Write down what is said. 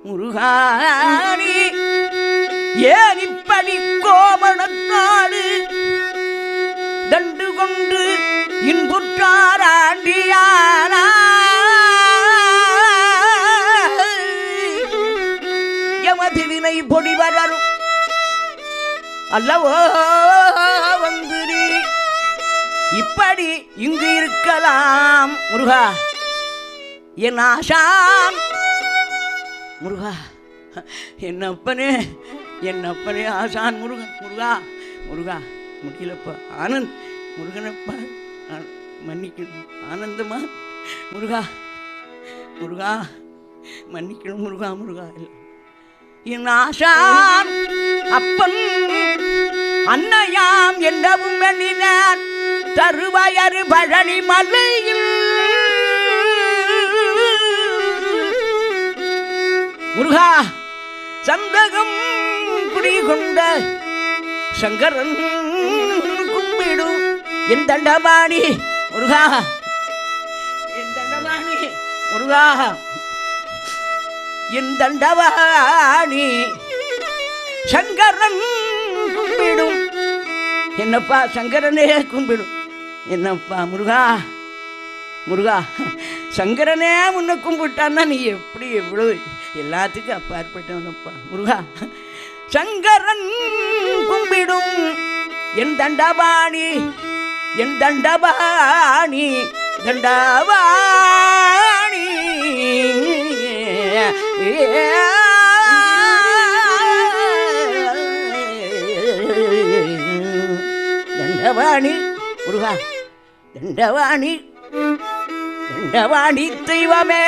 முருகானி ஏன் இப்படி கோமணத்தாடு தண்டு கொண்டு இன்புற்றாராண்டியானா எமது வினை பொடி வளரும் அல்லவோ வந்து இப்படி இங்கு இருக்கலாம் முருகா என் ஆசான் முருகா என்னப்பனே ஆசான் முருகன் முருகா முருகா முடியலப்பா ஆனந்த் முருகனப்பா மன்னிக்கணும் ஆனந்தமா முருகா முருகா மன்னிக்கணும் முருகா முருகா என் ஆசான் அப்பன் அன்னையாம் என்னவும் எண்ணினான் தருவயறு பழனி மலையில் முருகா சந்தகம் குடிகொண்ட சங்கரன் கும்பிடும் என் தண்டபாணி முருகா என் தண்டபாணி முருகா என் தண்டபாணி சங்கரன் கும்பிடும் என்னப்பா சங்கரனே கும்பிடும் என்னப்பா முருகா முருகா சங்கரனே முன்ன கும்பிட்டான்னா நீ எப்படி எவ்வளவு எல்லாத்துக்கும் அப்பாற்பட்டவனப்பா முருகா சங்கரன் கும்பிடும் என் தண்டபாணி தண்டபாணி தண்டவாணி முருகா தண்டவாணி தெய்வமே